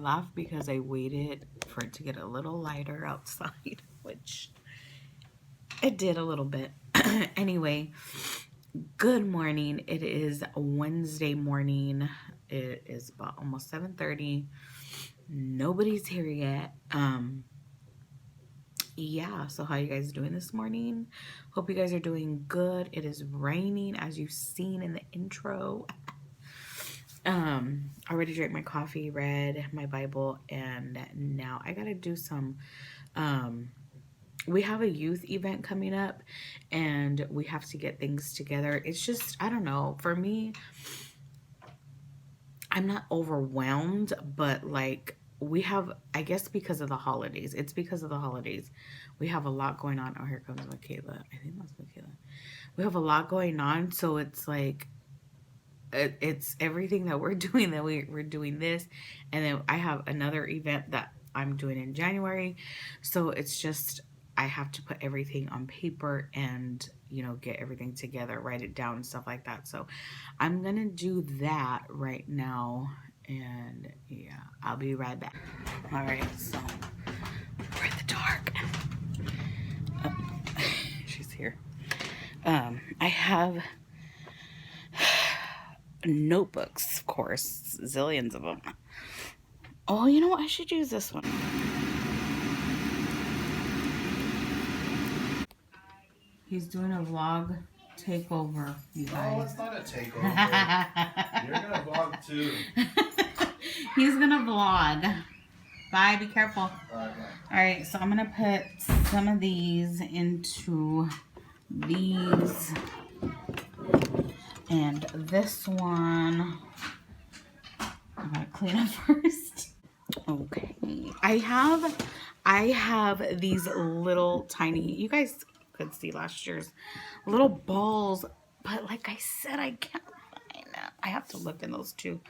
laugh because I waited for it to get a little lighter outside, which it did a little bit. Anyway, good morning. It is Wednesday morning. It is about almost 7:30. Nobody's here yet. Yeah, so how you guys doing this morning? Hope you guys are doing good. It is raining, as you've seen in the intro. I already drank my coffee, read my Bible, and now I gotta do some we have a youth event coming up and we have to get things together. It's just, I don't know, for me, I'm not overwhelmed, but like we have, I guess because of the holidays, it's because of the holidays. We have a lot going on. Oh, here comes Michaela. I think that's Michaela. We have a lot going on, so it's like, it's everything that we're doing, that we're doing this, and then I have another event that I'm doing in January. So it's just, I have to put everything on paper and, you know, get everything together, write it down and stuff like that. So I'm gonna do that right now, and yeah, I'll be right back. All right, so we're in the dark. Oh, she's here. I have notebooks, of course, zillions of them. Oh, you know what? I should use this one. He's doing a vlog takeover, you guys. No, it's not a takeover. You're gonna vlog too. He's gonna vlog. Bye, be careful. All right, so I'm gonna put some of these into these. And this one, I'm gonna clean up first. Okay, I have these little tiny, you guys could see last year's little balls, but like I said, I can't find it. I have to look in those two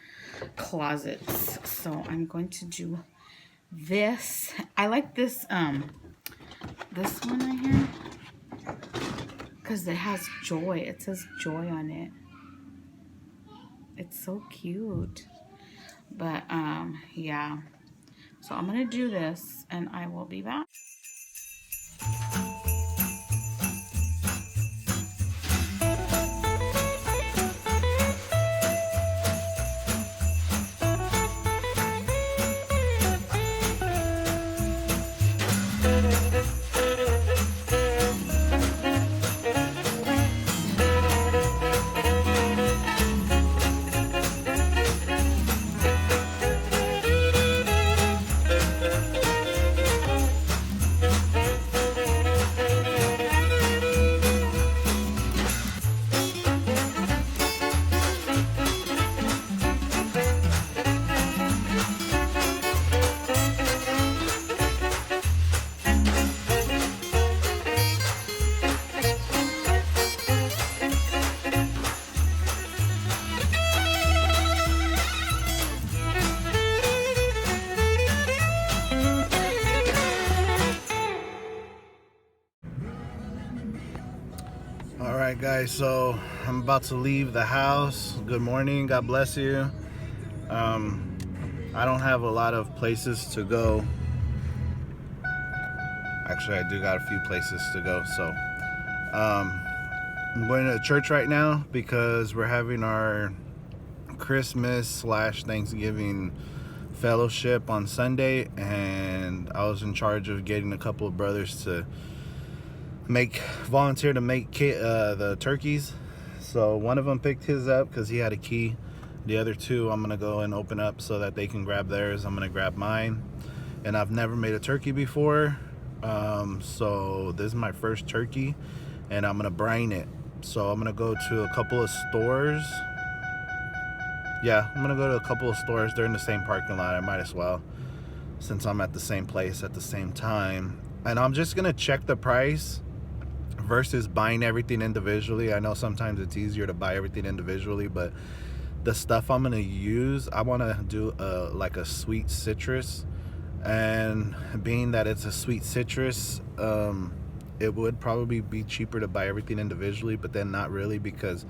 closets. So I'm going to do this. I like this this one right here because it has joy. It says joy on it. It's so cute. But yeah, so I'm gonna do this and I will be back. right, guys, so I'm about to leave the house. Good morning, God bless you. I don't have a lot of places to go. Actually, I do got a few places to go. So I'm going to church right now because we're having our Christmas / Thanksgiving fellowship on Sunday, and I was in charge of getting a couple of brothers to volunteer to make the turkeys. So one of them picked his up because he had a key. The other two I'm gonna go and open up so that they can grab theirs. I'm gonna grab mine, and I've never made a turkey before, so this is my first turkey, and I'm gonna brine it. So I'm gonna go to a couple of stores. Yeah, I'm gonna go to a couple of stores. They're in the same parking lot. I might as well, since I'm at the same place at the same time. And I'm just gonna check the price versus buying everything individually. I know sometimes it's easier to buy everything individually, but the stuff I'm gonna use, I want to do like a sweet citrus, and being that it's a sweet citrus, it would probably be cheaper to buy everything individually, but then not really, because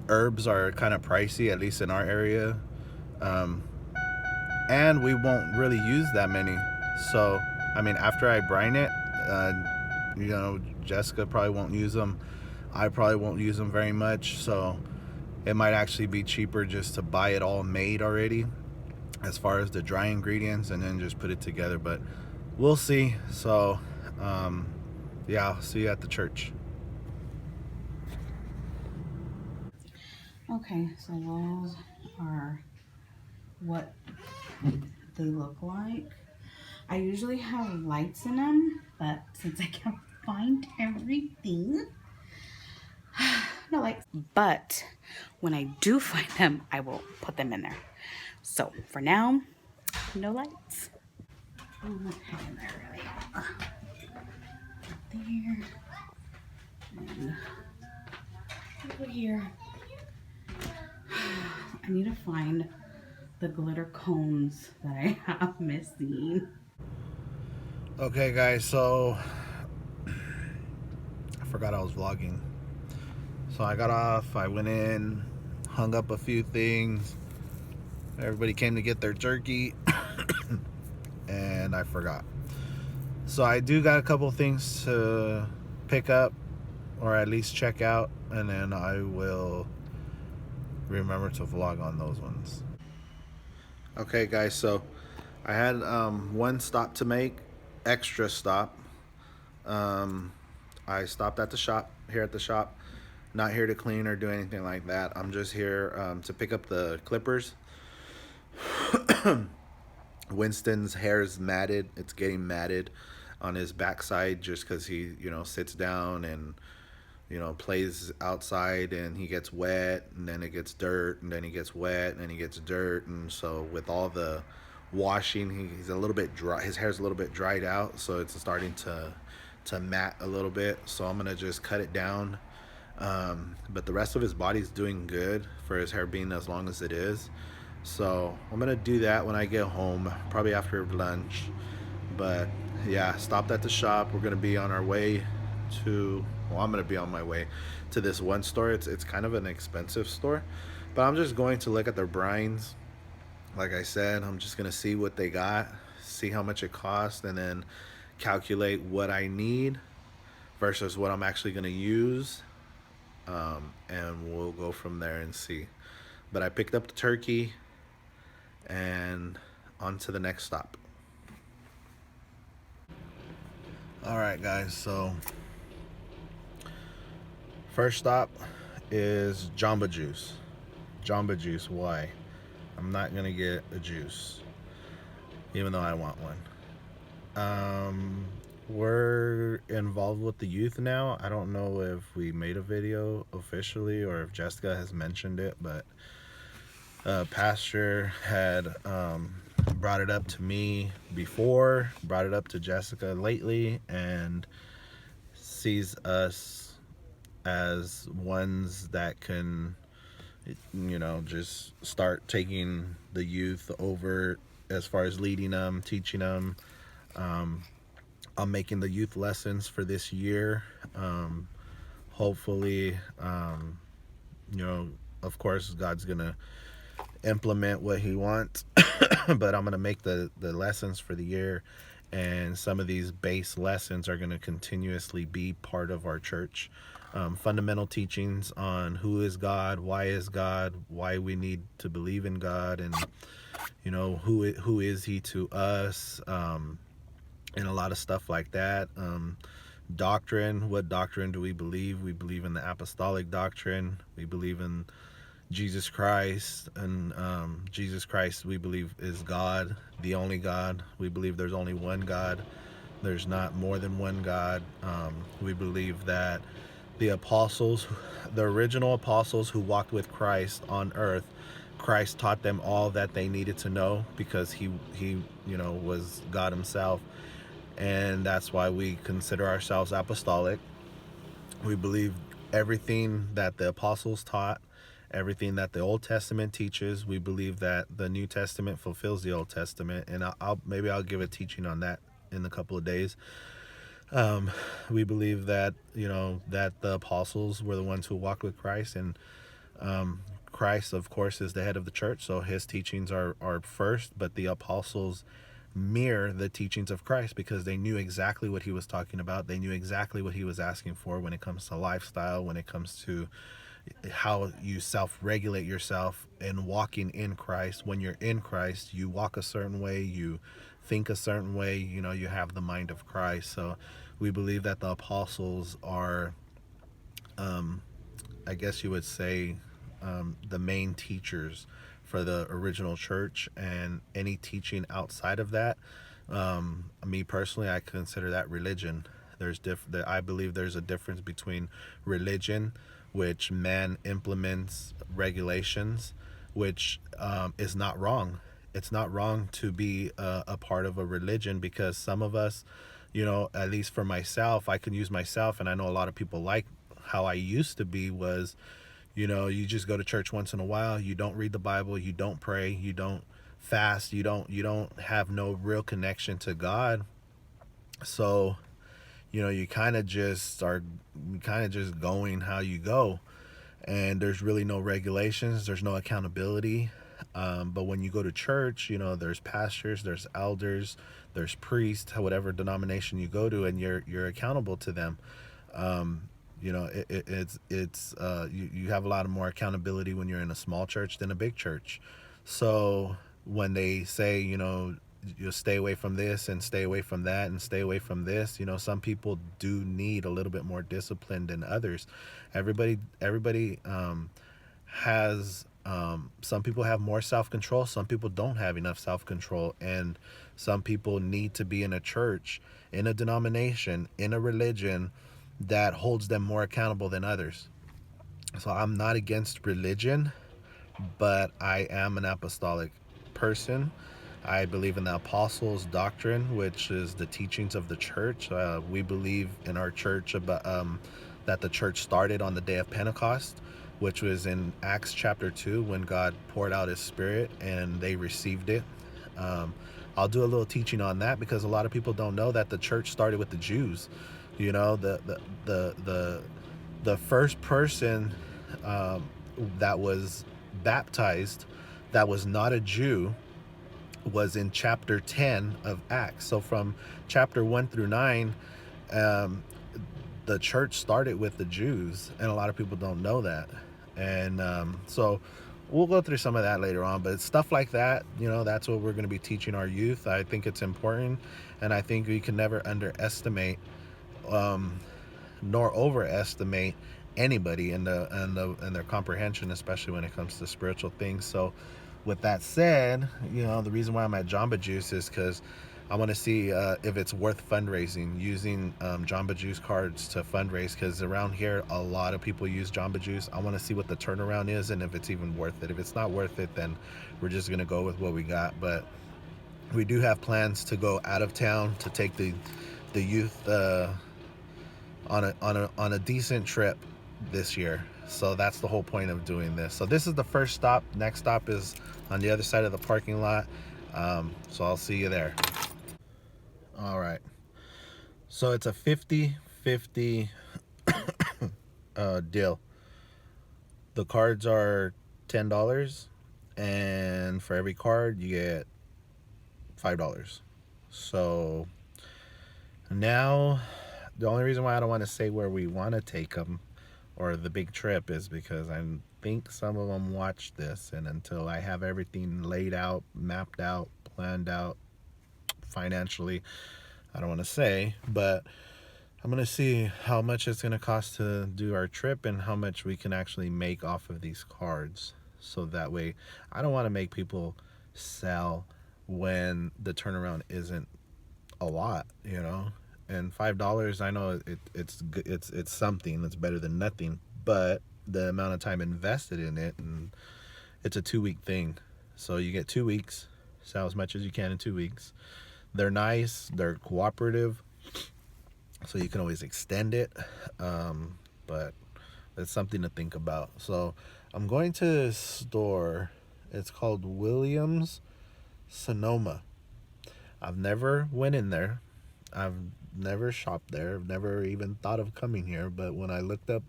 herbs are kind of pricey, at least in our area. and we won't really use that many. So, I mean, after I brine it, you know, Jessica probably won't use them. I probably won't use them very much. So, it might actually be cheaper just to buy it all made already, as far as the dry ingredients, and then just put it together. But we'll see. So, yeah, I'll see you at the church. Okay, so those are what they look like. I usually have lights in them, but since I can't find everything, no lights. But when I do find them, I will put them in there. So for now, no lights. Okay, there really are. There and over here. I need to find the glitter cones that I have missing. Okay, guys, so I forgot I was vlogging. So I got off, I went in, hung up a few things. Everybody came to get their jerky, and I forgot. So I do got a couple things to pick up, or at least check out, and then I will remember to vlog on those ones. Okay, guys, so I had one stop to make, extra stop. I stopped at the shop, here at the shop. Not here to clean or do anything like that. I'm just here to pick up the clippers. Winston's hair is matted. It's getting matted on his backside just because he, you know, sits down and, you know, plays outside, and he gets wet, and then it gets dirt, and then he gets wet, and then he gets dirt. And so with all the washing, he's a little bit dry. His hair's a little bit dried out, so it's starting to mat a little bit. So I'm gonna just cut it down. But the rest of his body's doing good for his hair being as long as it is. So I'm gonna do that when I get home, probably after lunch. But yeah, stopped at the shop. We're gonna be on our way to, well, I'm gonna be on my way to this one store. It's kind of an expensive store, but I'm just going to look at their brines. Like I said, I'm just gonna see what they got, see how much it costs, and then calculate what I need versus what I'm actually gonna use. And we'll go from there and see. But I picked up the turkey, and on to the next stop. All right, guys, so first stop is Jamba Juice. Jamba Juice, why? I'm not gonna get a juice, even though I want one. We're involved with the youth now. I don't know if we made a video officially or if Jessica has mentioned it, but Pastor had brought it up to me before, brought it up to Jessica lately, and sees us as ones that can, you know, just start taking the youth over as far as leading them, teaching them. I'm making the youth lessons for this year. Hopefully, you know, of course, God's gonna implement what he wants, but I'm gonna make the lessons for the year, and some of these base lessons are gonna continuously be part of our church. Fundamental teachings on who is God, why we need to believe in God, and, you know, who is he to us, and a lot of stuff like that. Doctrine, what doctrine do we believe? We believe in the apostolic doctrine. We believe in Jesus Christ, and Jesus Christ, we believe, is God, the only God. We believe there's only one God. There's not more than one God. We believe that the apostles, the original apostles who walked with Christ on earth, Christ taught them all that they needed to know, because he you know, was God himself. And that's why we consider ourselves apostolic. We believe everything that the apostles taught, everything that the Old Testament teaches. We believe that the New Testament fulfills the Old Testament, and maybe I'll give a teaching on that in a couple of days. We believe that, you know, that the apostles were the ones who walked with Christ, and Christ, of course, is the head of the church, so his teachings are first, but the apostles mirror the teachings of Christ because they knew exactly what he was talking about. They knew exactly what he was asking for when it comes to lifestyle, when it comes to how you self-regulate yourself and walking in Christ. When you're in Christ, you walk a certain way, you think a certain way, you know, you have the mind of Christ. So we believe that the apostles are, I guess you would say, the main teachers for the original church, and any teaching outside of that, me personally, I consider that religion. I believe there's a difference between religion, which man implements regulations, which is not wrong. It's not wrong to be a part of a religion, because some of us, you know, at least for myself, I can use myself, and I know a lot of people like how I used to be was, you know, you just go to church once in a while, you don't read the Bible, you don't pray, you don't fast, you don't have no real connection to God. So, you know, you kind of just going how you go, and there's really no regulations, there's no accountability. But when you go to church, you know, there's pastors, there's elders, there's priests, whatever denomination you go to, and you're accountable to them. You know, you have a lot of more accountability when you're in a small church than a big church. So when they say, you know, you stay away from this and stay away from that and stay away from this, you know, some people do need a little bit more discipline than others. Everybody has, some people have more self-control, some people don't have enough self-control, and some people need to be in a church, in a denomination, in a religion that holds them more accountable than others. So I'm not against religion, but I am an apostolic person. I believe in the apostles' doctrine, which is the teachings of the church. We believe in our church about that the church started on the day of Pentecost, which was in Acts chapter 2, when God poured out his spirit and they received it. I'll do a little teaching on that, because a lot of people don't know that the church started with the Jews. You know, the first person that was baptized that was not a Jew was in chapter 10 of Acts. So from chapter 1 through 9, the church started with the Jews, and a lot of people don't know that. And so we'll go through some of that later on, but stuff like that, you know, that's what we're going to be teaching our youth. I think it's important, and I think we can never underestimate nor overestimate anybody in their comprehension, especially when it comes to spiritual things. So with that said, you know, the reason why I'm at Jamba Juice is because I want to see if it's worth fundraising, using Jamba Juice cards to fundraise, because around here a lot of people use Jamba Juice. I want to see what the turnaround is and if it's even worth it. If it's not worth it, then we're just going to go with what we got. But we do have plans to go out of town to take the youth on a decent trip this year. So that's the whole point of doing this. So this is the first stop. Next stop is on the other side of the parking lot. So I'll see you there. All right. So it's a 50-50 deal. The cards are $10, and for every card you get $5. So now, the only reason why I don't want to say where we want to take them or the big trip is because I think some of them watch this, and until I have everything laid out, mapped out, planned out financially, I don't want to say. But I'm going to see how much it's going to cost to do our trip and how much we can actually make off of these cards. So that way, I don't want to make people sell when the turnaround isn't a lot, you know. And $5, I know it's something that's better than nothing, but the amount of time invested in it, and it's a 2-week thing. So you get 2 weeks, sell as much as you can in 2 weeks. They're nice, they're cooperative, so you can always extend it, but it's something to think about. So I'm going to a store. It's called Williams Sonoma. I've never went in there. I've never shopped there. I've never even thought of coming here. But when I looked up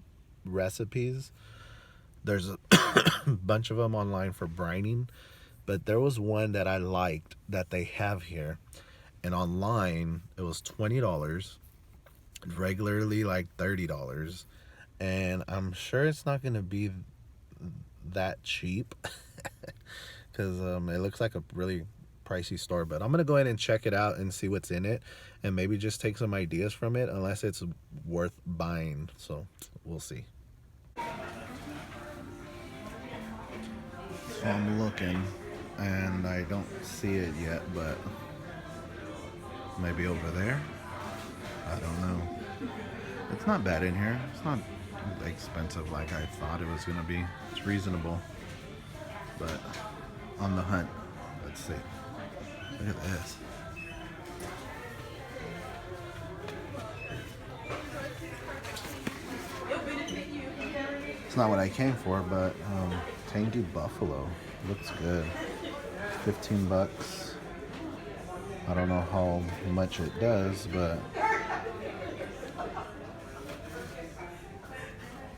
recipes, there's a bunch of them online for brining, but there was one that I liked that they have here, and online it was $20, regularly like $30, and I'm sure it's not going to be that cheap because it looks like a really pricey store. But I'm gonna go ahead and check it out and see what's in it, and maybe just take some ideas from it, unless it's worth buying. So we'll see. So I'm looking and I don't see it yet, but maybe over there. I don't know. It's not bad in here. It's not expensive like I thought it was gonna be. It's reasonable, but on the hunt. Let's see. Look at this. It's not what I came for, but tangy buffalo looks good. 15 bucks. I don't know how much it does, but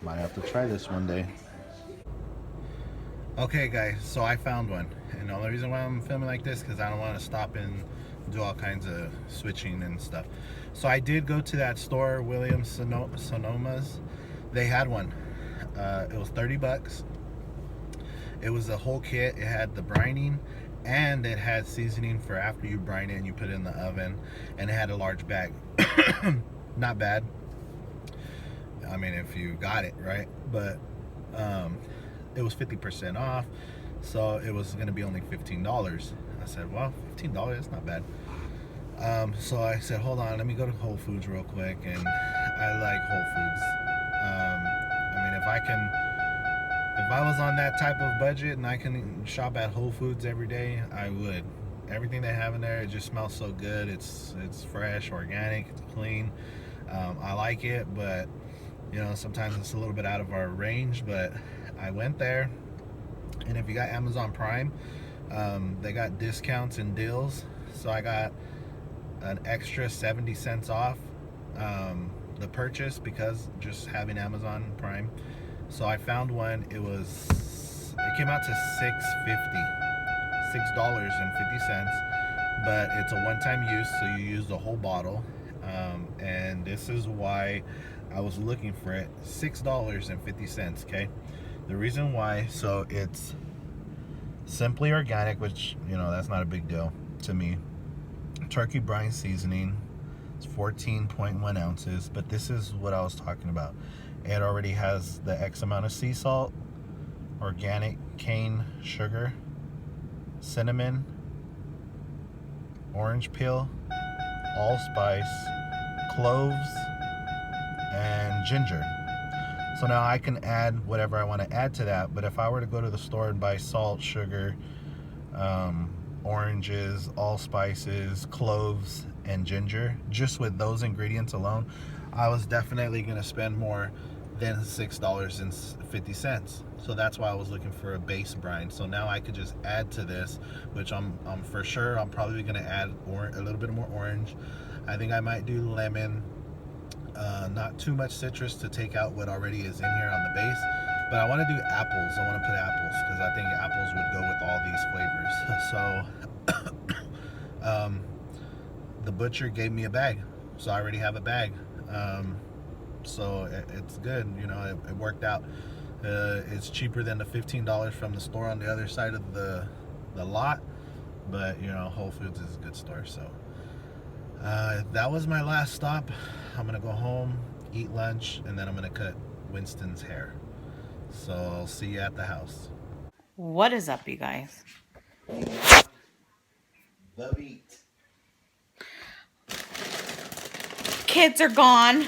might have to try this one day. Okay guys, so I found one, and the only reason why I'm filming like this because I don't want to stop and do all kinds of switching and stuff. So I did go to that store, Williams Sonoma's. They had one. It was 30 bucks. It was a whole kit. It had the brining and it had seasoning for after you brine it and you put it in the oven, and it had a large bag. Not bad. I mean, if you got it right, but it was 50% off, so it was going to be only $15. I said, well, $15, that's not bad. So I said, hold on, let me go to Whole Foods real quick, and I like Whole Foods. I mean, if I was on that type of budget and I can shop at Whole Foods every day, I would. Everything they have in there, it just smells so good. It's fresh, organic, it's clean. I like it, but you know, sometimes it's a little bit out of our range. But I went there, and if you got Amazon Prime, they got discounts and deals. So I got an extra 70 cents off the purchase because just having Amazon Prime. So I found one. It came out to $6.50, but it's a one-time use, so you use the whole bottle. And this is why I was looking for it. $6.50. Okay, the reason why, so it's simply organic, which, you know, that's not a big deal to me. Turkey brine seasoning. It's 14.1 ounces, but this is what I was talking about. It already has the X amount of sea salt, organic cane sugar, cinnamon, orange peel, allspice, cloves, and ginger. So now I can add whatever I want to add to that, but if I were to go to the store and buy salt, sugar, oranges, allspices, cloves, and ginger, just with those ingredients alone, I was definitely going to spend more than $6.50. So that's why I was looking for a base brine. So now I could just add to this, which I'm for sure I'm probably going to add a little bit more orange. I think I might do lemon, not too much citrus to take out what already is in here on the base. But I want to do apples. I want to put apples because I think apples would go with all these flavors. So the butcher gave me a bag, so I already have a bag. So it's good, you know, it worked out. It's cheaper than the $15 from the store on the other side of the lot, but you know, Whole Foods is a good store. So that was my last stop. I'm gonna go home, eat lunch, and then I'm gonna cut Winston's hair. So I'll see you at the house. What is up, you guys? The beat. Kids are gone.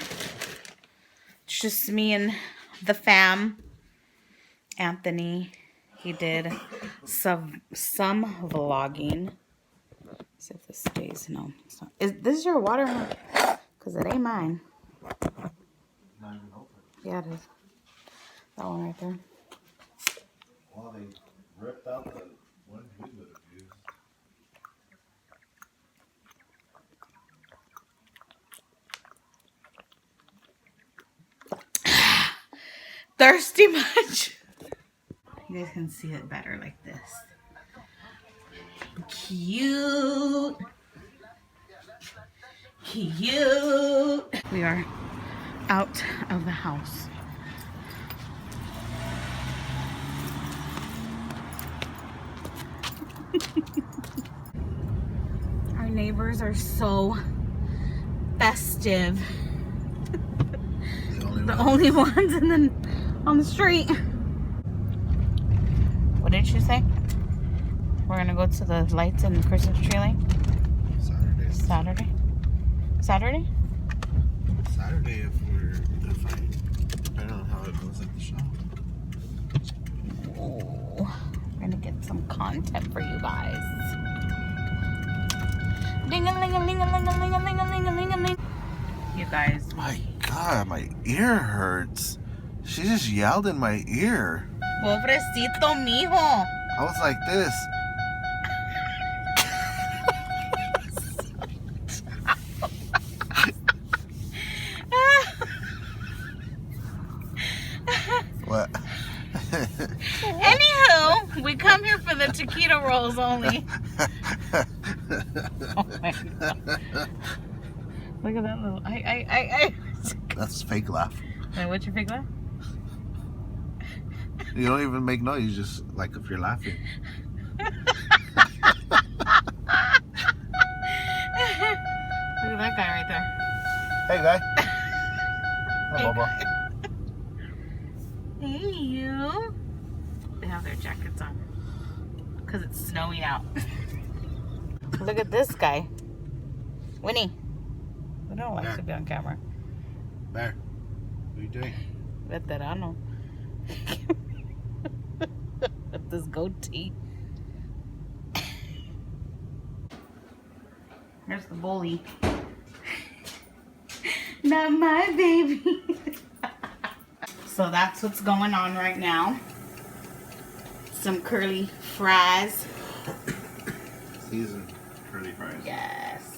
It's just me and the fam. Anthony, he did some vlogging. Let's see if this stays. No, it's not. Is this your water? Because it ain't mine. Not even open. Yeah, it is. That one right there. Well, they ripped out the one we would have used. Thirsty much? You guys can see it better like this. Cute. Cute. We are out of the house. Our neighbors are so festive. The only ones on the street. What did you say? We're gonna go to the lights in Christmas tree lane? Saturday? Saturday? Saturday depending on how it goes at the shop. Oh, we're gonna get some content for you guys. Ding-a-ling-a-ling-a-ling-a-ling-a-ling-a-ling-a-ling-a-ling. You guys. My God, my ear hurts. She just yelled in my ear. Pobrecito, mijo. I was like this. What? Anywho, we come here for the taquito rolls only. Oh my God. Look at that little. That's fake laugh. Wait, what's your fake laugh? You don't even make noise. You just like if you're laughing. Look at that guy right there. Hey, guy. Hi, Hey, Bubba. Hey, you. They have their jackets on because it's snowy out. Look at this guy. Winnie. We don't like to be on camera. Bear, what are you doing? Veterano. With this goatee. Here's the bully. Not my baby. So that's what's going on right now. Some curly fries. Seasoned curly fries. Yes.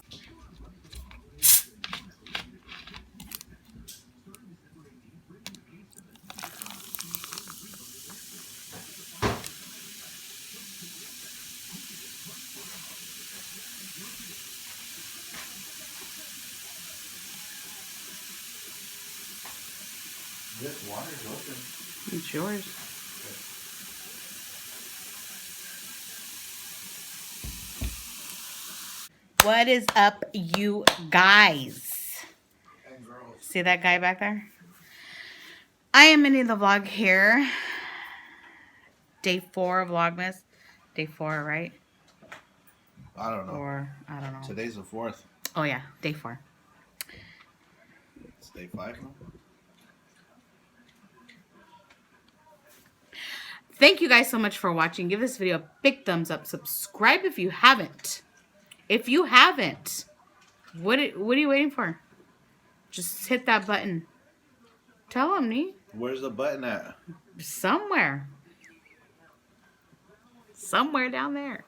This water's open. It's yours. What is up, you guys? And girls. See that guy back there? I am ending the vlog here. Day 4 of Vlogmas. Day 4, right? I don't know. Or, I don't know. Today's the 4th. Oh yeah, day 4. It's day 5 now. Thank you guys so much for watching. Give this video a big thumbs up. Subscribe if you haven't. If you haven't, what are you waiting for? Just hit that button. Tell them, Nee. Where's the button at? Somewhere. Somewhere down there.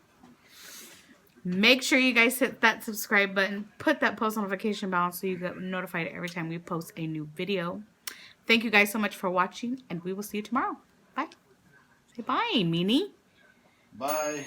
Make sure you guys hit that subscribe button. Put that post notification bell on so you get notified every time we post a new video. Thank you guys so much for watching, and we will see you tomorrow. Bye. Say bye, Meanie. Bye.